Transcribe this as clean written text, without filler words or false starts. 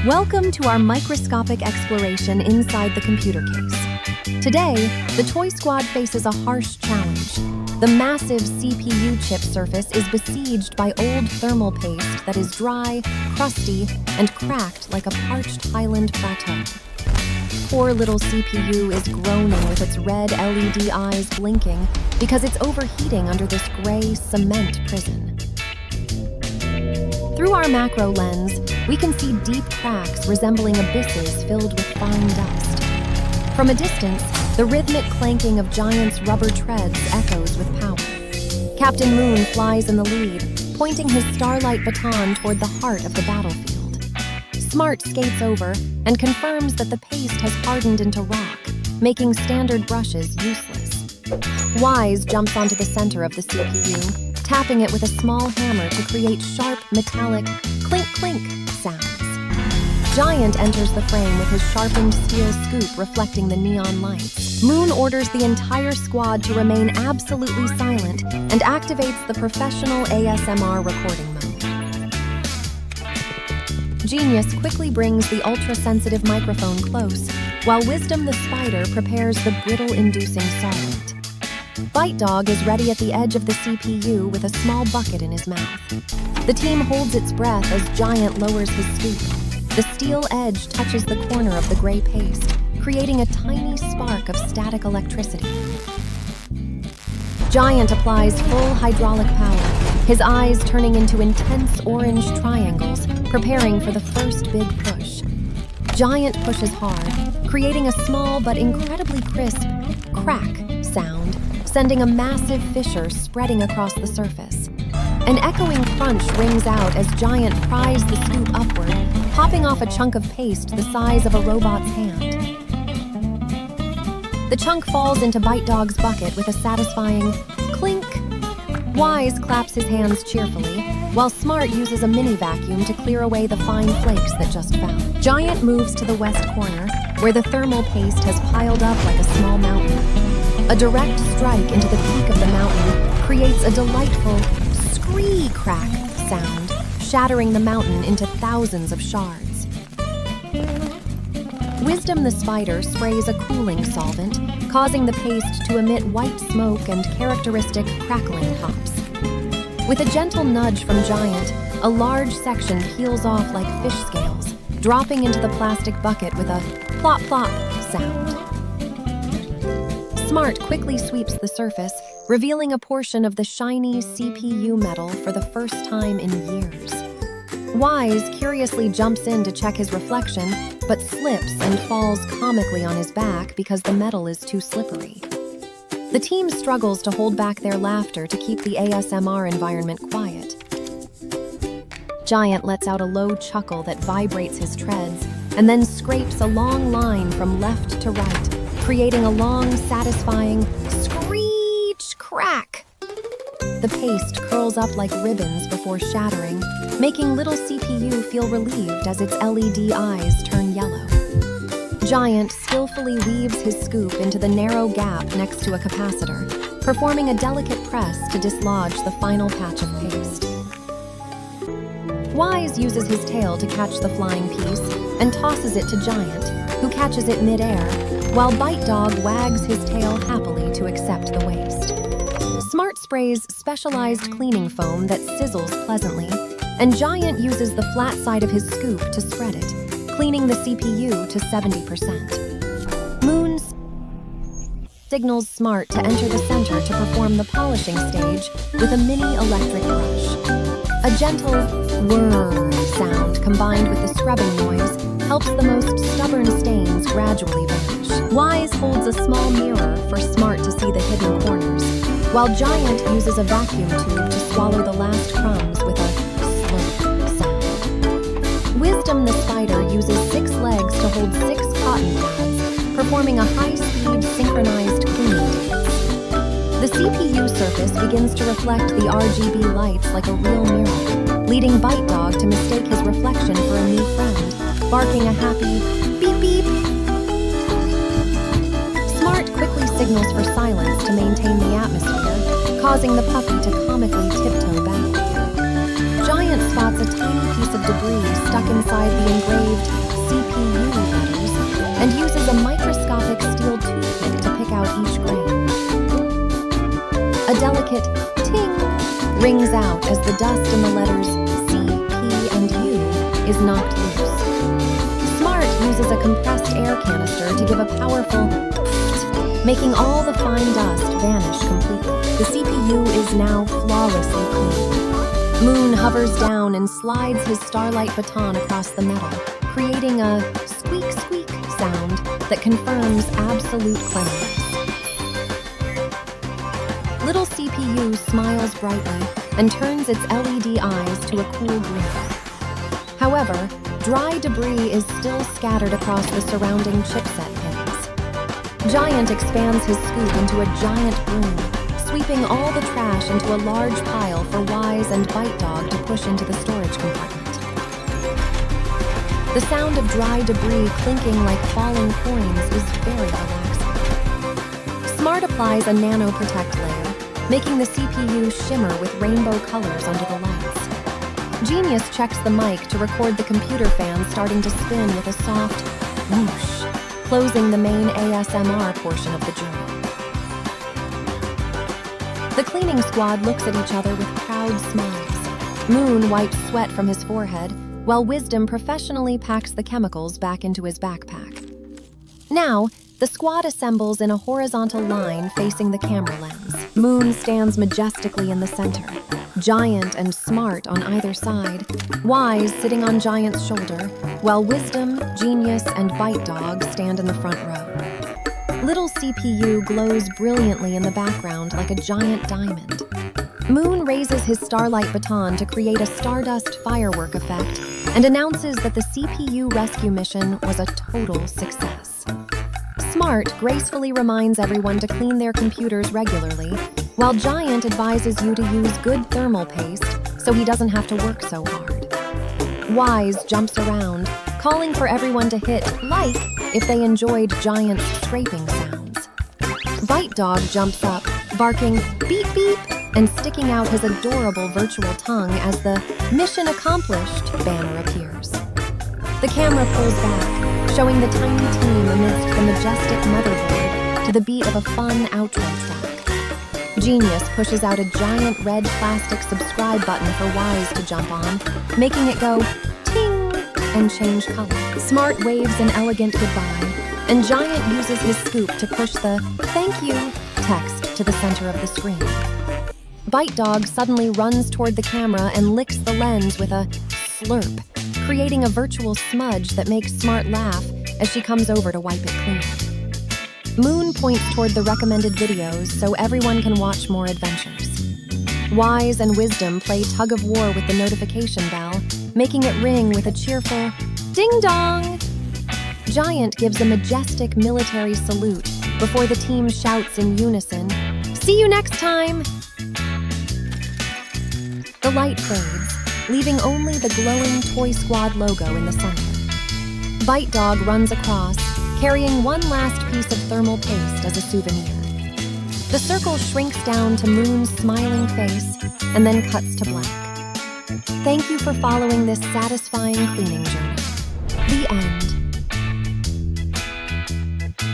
Welcome to our microscopic exploration inside the computer case. Today, the Toy Squad faces a harsh challenge. The massive CPU chip surface is besieged by old thermal paste that is dry, crusty, and cracked like a parched highland plateau. Poor little CPU is groaning with its red LED eyes blinking because it's overheating under this gray cement prison. Through our macro lens, we can see deep cracks resembling abysses filled with fine dust. From a distance, the rhythmic clanking of Giant's rubber treads echoes with power. Captain Moon flies in the lead, pointing his starlight baton toward the heart of the battlefield. Smart skates over and confirms that the paste has hardened into rock, making standard brushes useless. Wise jumps onto the center of the CPU, tapping it with a small hammer to create sharp, metallic clink-clink sounds. Giant enters the frame with his sharpened steel scoop reflecting the neon lights. Moon orders the entire squad to remain absolutely silent and activates the professional ASMR recording mode. Genius quickly brings the ultra-sensitive microphone close, while Wisdom the Spider prepares the brittle-inducing solvent. BYTE-DOG is ready at the edge of the CPU with a small bucket in his mouth. The team holds its breath as Giant lowers his scoop. The steel edge touches the corner of the gray paste, creating a tiny spark of static electricity. Giant applies full hydraulic power, his eyes turning into intense orange triangles, preparing for the first big push. Giant pushes hard, creating a small but incredibly crisp crack sound, sending a massive fissure spreading across the surface. An echoing crunch rings out as Giant pries the scoop upward, popping off a chunk of paste the size of a robot's hand. The chunk falls into BYTE-DOG's bucket with a satisfying clink. Wise claps his hands cheerfully, while Smart uses a mini vacuum to clear away the fine flakes that just fell. Giant moves to the west corner, where the thermal paste has piled up like a small mountain. A direct strike into the peak of the mountain creates a delightful SKREE-CRACK sound, shattering the mountain into thousands of shards. Wisdom the Spider sprays a cooling solvent, causing the paste to emit white smoke and characteristic crackling hops. With a gentle nudge from Giant, a large section peels off like fish scales, dropping into the plastic bucket with a plop-plop sound. Smart quickly sweeps the surface, revealing a portion of the shiny CPU metal for the first time in years. Wise curiously jumps in to check his reflection, but slips and falls comically on his back because the metal is too slippery. The team struggles to hold back their laughter to keep the ASMR environment quiet. Giant lets out a low chuckle that vibrates his treads, and then scrapes a long line from left to right, creating a long, satisfying SCREEECH-CRACK. The paste curls up like ribbons before shattering, making little CPU feel relieved as its LED eyes turn yellow. Giant skillfully weaves his scoop into the narrow gap next to a capacitor, performing a delicate press to dislodge the final patch of paste. Wise uses his tail to catch the flying piece and tosses it to Giant, who catches it mid-air, while BYTE-DOG wags his tail happily to accept the waste. Smart sprays specialized cleaning foam that sizzles pleasantly, and Giant uses the flat side of his scoop to spread it, cleaning the CPU to 70%. Moon signals Smart to enter the center to perform the polishing stage with a mini electric brush. A gentle whir sound combined with the scrubbing noise helps the most stubborn stains gradually vanish. Wise holds a small mirror for Smart to see the hidden corners, while Giant uses a vacuum tube to swallow the last crumbs with a slurp sound. Wisdom the Spider uses 6 legs to hold 6 cotton pads, performing a high-speed synchronized cleaning dance. The CPU surface begins to reflect the RGB lights like a real mirror, leading BYTE-DOG to mistake his reflection for a new friend, barking a happy beep beep. Smart quickly signals for silence to maintain the atmosphere, causing the puppy to comically tiptoe back. Giant Giant spots a tiny piece of debris stuck inside the engraved CPU letters and uses a microscopic steel toothpick to pick out each grain. A delicate ting rings out as the dust in the letters C, P, and U is knocked loose. Smart uses a compressed air canister to give a powerful pfft, making all the fine dust vanish completely. The CPU is now flawlessly clean. Moon hovers down and slides his starlight baton across the metal, creating a squeak squeak sound that confirms absolute cleanliness. Little CPU smiles brightly and turns its LED eyes to a cool green. However, dry debris is still scattered across the surrounding chipset pins. Giant expands his scoop into a giant broom, sweeping all the trash into a large pile for Wise and BYTE-DOG to push into the storage compartment. The sound of dry debris clinking like falling coins is very relaxing. Smart applies a nano protect layer, making the CPU shimmer with rainbow colors under the lights. Genius checks the mic to record the computer fan starting to spin with a soft whoosh, closing the main ASMR portion of the journey. The cleaning squad looks at each other with proud smiles. Moon wipes sweat from his forehead, while Wisdom professionally packs the chemicals back into his backpack. Now, the squad assembles in a horizontal line facing the camera lens. Moon stands majestically in the center, Giant and Smart on either side, Wise sitting on Giant's shoulder, while Wisdom, Genius, and BYTE-DOG stand in the front row. Little CPU glows brilliantly in the background like a giant diamond. Moon raises his starlight baton to create a stardust firework effect and announces that the CPU rescue mission was a total success. Smart gracefully reminds everyone to clean their computers regularly, while Giant advises you to use good thermal paste so he doesn't have to work so hard. Wise jumps around, calling for everyone to hit like if they enjoyed Giant's scraping sounds. BYTE-DOG jumps up, barking beep beep and sticking out his adorable virtual tongue as the Mission Accomplished banner appears. The camera pulls back, showing the tiny team amidst the majestic motherboard to the beat of a fun outro track. Genius pushes out a giant red plastic subscribe button for Wise to jump on, making it go ting and change color. Smart waves an elegant goodbye, and Giant uses his scoop to push the "Thank you" text to the center of the screen. BYTE-DOG suddenly runs toward the camera and licks the lens with a slurp, creating a virtual smudge that makes Smart laugh as she comes over to wipe it clean. Moon points toward the recommended videos so everyone can watch more adventures. Wise and Wisdom play tug of war with the notification bell, making it ring with a cheerful ding dong. Giant gives a majestic military salute before the team shouts in unison, "See you next time!" The light fades, leaving only the glowing Toy Squad logo in the center. BYTE-DOG runs across, carrying one last piece of thermal paste as a souvenir. The circle shrinks down to Moon's smiling face and then cuts to black. Thank you for following this satisfying cleaning journey. The end.